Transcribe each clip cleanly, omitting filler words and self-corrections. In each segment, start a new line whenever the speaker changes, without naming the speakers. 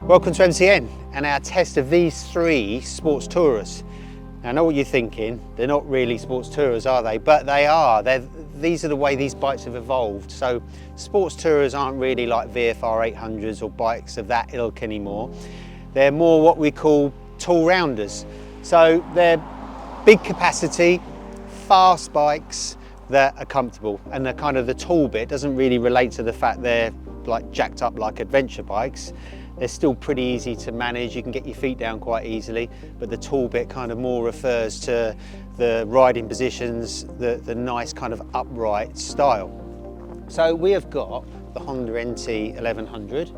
Welcome to MCN and our test of these three sports tourers. Now I know what you're thinking, they're not really sports tourers, are they? But they are. These are the way these bikes have evolved. So sports tourers aren't really like VFR 800s or bikes of that ilk anymore. They're more what we call tall rounders. So they're big capacity, fast bikes that are comfortable, and the kind of the tall bit doesn't really relate to the fact they're like jacked up like adventure bikes. They're still pretty easy to manage, you can get your feet down quite easily, but the tall bit kind of more refers to the riding positions, the nice kind of upright style. So we have got the Honda NT1100,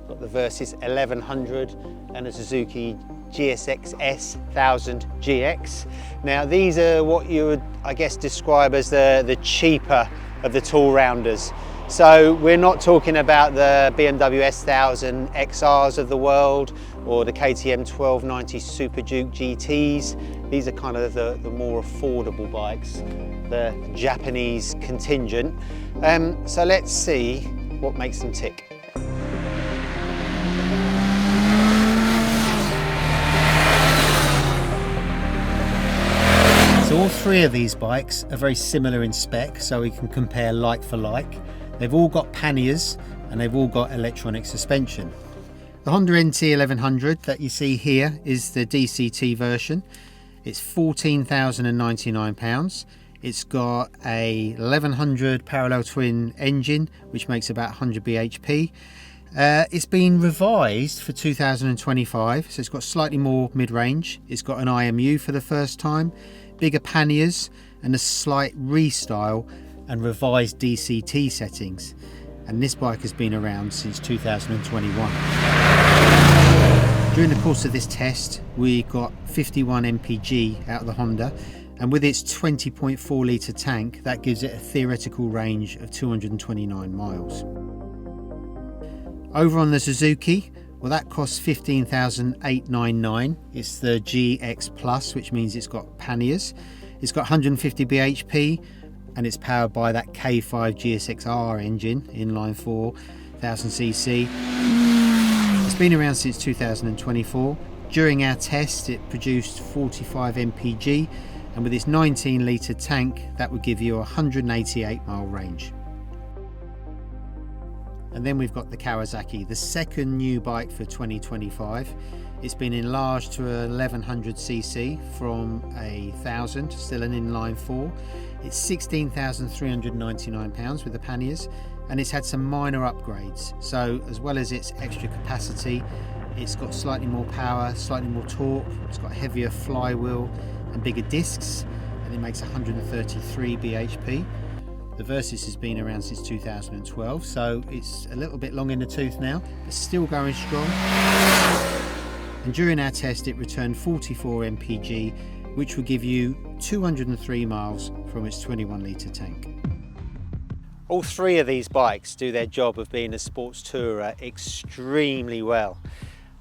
got the Versys 1100 and a Suzuki GSX-S1000GX. Now these are what you would, I guess, describe as the cheaper of the tall rounders. So we're not talking about the BMW S1000 XRs of the world or the KTM 1290 Super Duke GTs. These are kind of the more affordable bikes, the Japanese contingent. So let's see what makes them tick. So all three of these bikes are very similar in spec, so we can compare like for like. They've all got panniers and they've all got electronic suspension. The Honda NT1100 that you see here is the DCT version. It's £14,099. It's got a 1100 parallel twin engine, which makes about 100 bhp. It's been revised for 2025, so it's got slightly more mid-range. It's got an IMU for the first time, bigger panniers and a slight restyle and revised DCT settings, and this bike has been around since 2021. During the course of this test we got 51 mpg out of the Honda, and with its 20.4 litre tank that gives it a theoretical range of 229 miles. Over on the Suzuki, well, that costs $15,899. It's the GX Plus, which means it's got panniers. It's got 150 bhp and it's powered by that K5 GSX-R engine, inline 4, 1000cc. It's been around since 2024. During our test it produced 45 mpg, and with its 19 litre tank that would give you a 188 mile range. And then we've got the Kawasaki, the second new bike for 2025. It's been enlarged to a 1100cc from a 1000, still an inline 4. It's £16,399 with the panniers, and it's had some minor upgrades. So as well as its extra capacity, it's got slightly more power, slightly more torque, it's got a heavier flywheel and bigger discs, and it makes 133 bhp. The Versys has been around since 2012, so it's a little bit long in the tooth now, but still going strong. And during our test it returned 44 mpg, which will give you 203 miles from its 21 litre tank. All three of these bikes do their job of being a sports tourer extremely well.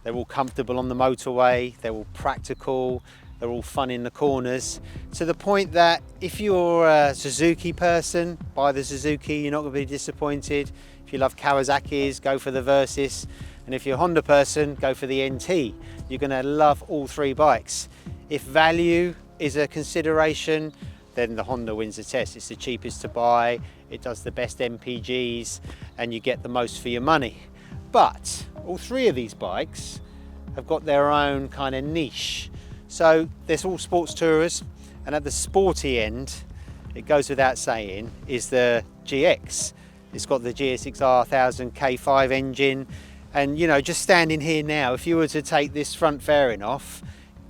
They're all comfortable on the motorway, they're all practical, they're all fun in the corners, to the point that if you're a Suzuki person, buy the Suzuki, you're not going to be disappointed. If you love Kawasaki's, go for the Versys, and if you're a Honda person, go for the NT. You're going to love all three bikes. If value is a consideration, then the Honda wins the test. It's the cheapest to buy, it does the best MPGs, and you get the most for your money. But all three of these bikes have got their own kind of niche. So there's all sports tourers, and at the sporty end, it goes without saying, is the GX. It's got the GSX-R 1000 K5 engine, and you know, just standing here now, if you were to take this front fairing off,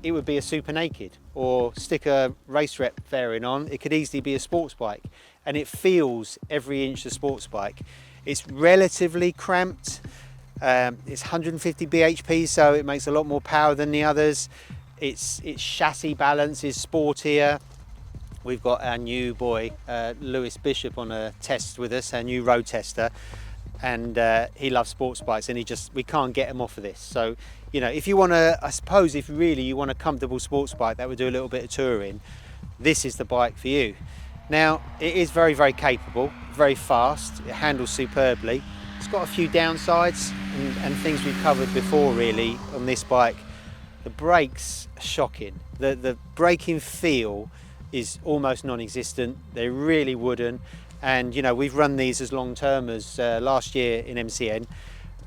it would be a super naked, or stick a race rep fairing on, it could easily be a sports bike, and it feels every inch a sports bike. It's relatively cramped, it's 150 bhp, so it makes a lot more power than the others. Its chassis balance is sportier. We've got our new boy Lewis Bishop on a test with us, our new road tester, and he loves sports bikes, and we can't get him off of this. So you know, if you want to, I suppose if really you want a comfortable sports bike that would do a little bit of touring, this is the bike for you. Now it is very, very capable, very fast, it handles superbly, It's got a few downsides and things we've covered before really on this bike. The brakes are shocking. The braking feel is almost non-existent. They're really wooden, and you know, we've run these as long-termers last year in MCN,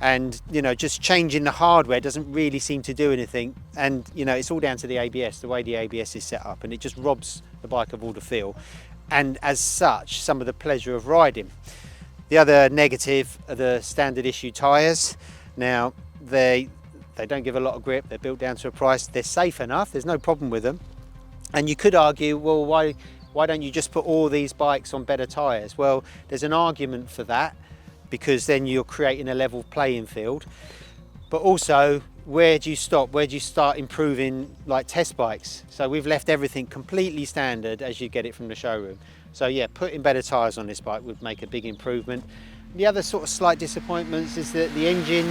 and you know, just changing the hardware doesn't really seem to do anything. And you know, it's all down to the ABS, the way the ABS is set up, and it just robs the bike of all the feel, and as such, some of the pleasure of riding. The other negative are the standard issue tyres. Now, they don't give a lot of grip, they're built down to a price, they're safe enough, there's no problem with them. And you could argue, well, why don't you just put all these bikes on better tyres? Well, there's an argument for that, because then you're creating a level playing field. But also, where do you stop? Where do you start improving like test bikes? So we've left everything completely standard as you get it from the showroom. So yeah, putting better tyres on this bike would make a big improvement. The other sort of slight disappointments is that the engine,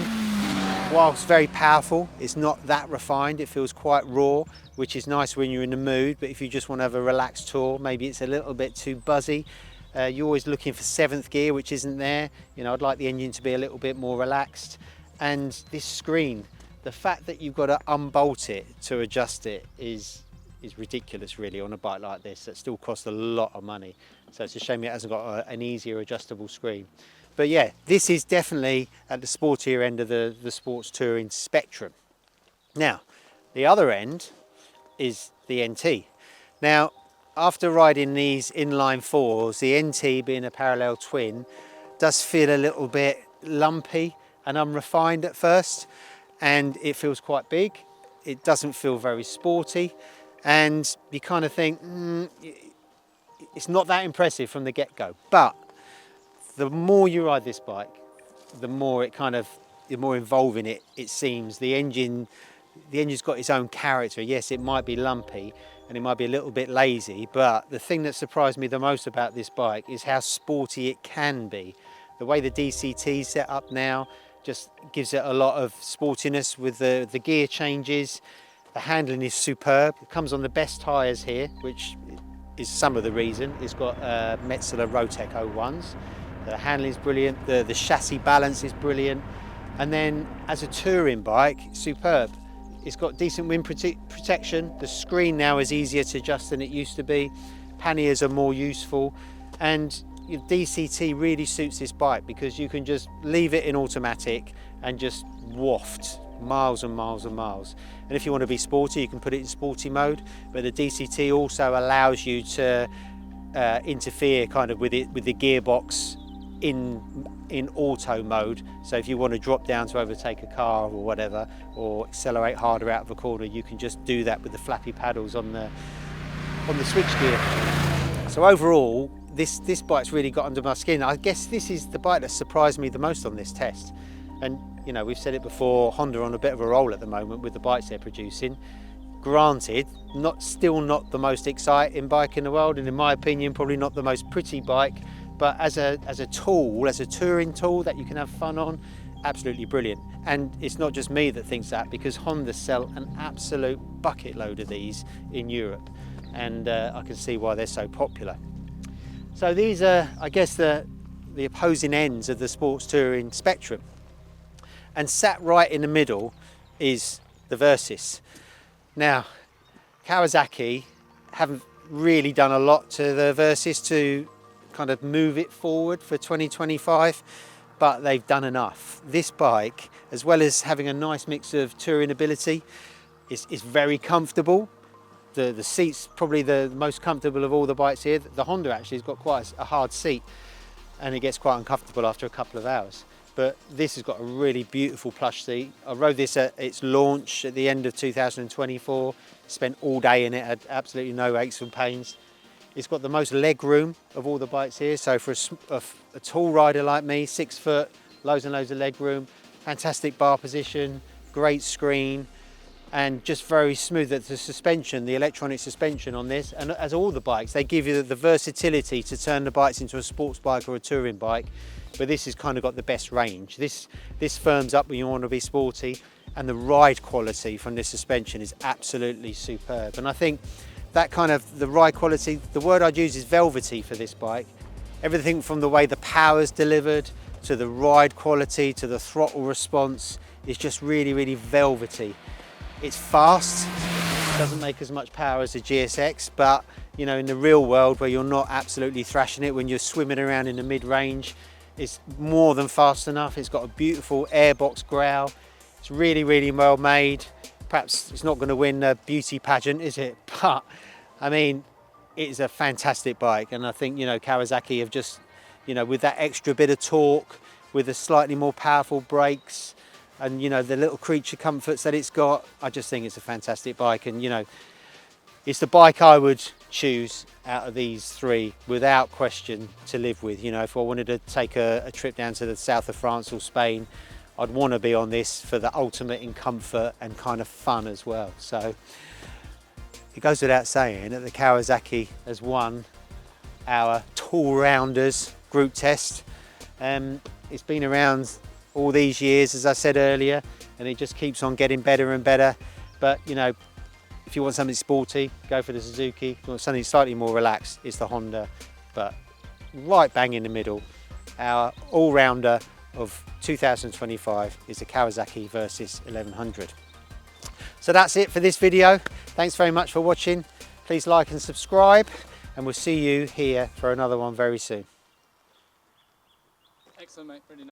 whilst very powerful, it's not that refined. It feels quite raw, which is nice when you're in the mood, but if you just want to have a relaxed tour, maybe it's a little bit too buzzy. You're always looking for 7th gear, which isn't there. You know, I'd like the engine to be a little bit more relaxed. And this screen, the fact that you've got to unbolt it to adjust it is ridiculous really on a bike like this that still costs a lot of money. So it's a shame it hasn't got an easier adjustable screen. But yeah, this is definitely at the sportier end of the sports touring spectrum. Now, the other end is the NT. Now, after riding these inline 4s, the NT being a parallel twin does feel a little bit lumpy and unrefined at first, and it feels quite big. It doesn't feel very sporty, and you kind of think, it's not that impressive from the get-go. But the more you ride this bike, the more the more involving it seems. The engine's got its own character. Yes, it might be lumpy and it might be a little bit lazy, but the thing that surprised me the most about this bike is how sporty it can be. The way the DCT is set up now just gives it a lot of sportiness with the gear changes. The handling is superb. It comes on the best tyres here, which is some of the reason. It's got Metzeler Rotec 01s. The handling is brilliant, the chassis balance is brilliant, and then as a touring bike, superb. It's got decent wind protection, the screen now is easier to adjust than it used to be, panniers are more useful, and your DCT really suits this bike because you can just leave it in automatic and just waft miles and miles and miles. And if you want to be sporty, you can put it in sporty mode, but the DCT also allows you to interfere kind of with the gearbox in auto mode. So if you want to drop down to overtake a car or whatever, or accelerate harder out of a corner, you can just do that with the flappy paddles on the switch gear. So overall, this bike's really got under my skin. I guess this is the bike that surprised me the most on this test. And you know, we've said it before, Honda are on a bit of a roll at the moment with the bikes they're producing. Granted, still not the most exciting bike in the world, and in my opinion, probably not the most pretty bike. But as a tool, as a touring tool that you can have fun on, absolutely brilliant. And it's not just me that thinks that, because Honda sell an absolute bucket load of these in Europe, and I can see why they're so popular. So these are, I guess, the opposing ends of the sports touring spectrum. And sat right in the middle is the Versys. Now, Kawasaki haven't really done a lot to the Versys to kind of move it forward for 2025, but they've done enough. This bike, as well as having a nice mix of touring ability, is very comfortable. The seat's probably the most comfortable of all the bikes here. The Honda actually has got quite a hard seat, and it gets quite uncomfortable after a couple of hours. But this has got a really beautiful plush seat. I rode this at its launch at the end of 2024, spent all day in it, had absolutely no aches and pains. It's got the most leg room of all the bikes here, so for a tall rider like me, 6 foot, loads and loads of leg room, fantastic bar position, great screen, and just very smooth. The suspension, the electronic suspension on this, and as all the bikes, they give you the versatility to turn the bikes into a sports bike or a touring bike, but this has kind of got the best range. This firms up when you want to be sporty, and the ride quality from this suspension is absolutely superb. And I think that kind of, the ride quality, the word I'd use is velvety for this bike. Everything from the way the power's delivered, to the ride quality, to the throttle response. It's just really, really velvety. It's fast, doesn't make as much power as the GSX, but you know, in the real world where you're not absolutely thrashing it, when you're swimming around in the mid-range, it's more than fast enough. It's got a beautiful airbox growl. It's really, really well made. Perhaps it's not going to win a beauty pageant, is it? But I mean, it's a fantastic bike, and I think, you know, Kawasaki have just, you know, with that extra bit of torque, with the slightly more powerful brakes, and you know, the little creature comforts that it's got, I just think it's a fantastic bike. And you know, it's the bike I would choose out of these three without question to live with. You know, if I wanted to take a trip down to the south of France or Spain, I'd want to be on this for the ultimate in comfort and kind of fun as well. So it goes without saying that the Kawasaki has won our Tall Rounders group test. It's been around all these years, as I said earlier, and it just keeps on getting better and better. But you know, if you want something sporty, go for the Suzuki. If you want something slightly more relaxed, it's the Honda. But right bang in the middle, our all-rounder of 2025 is the Kawasaki Versys 1100. So that's it for this video. Thanks very much for watching. Please like and subscribe, and we'll see you here for another one very soon.
Excellent, mate. Really nice.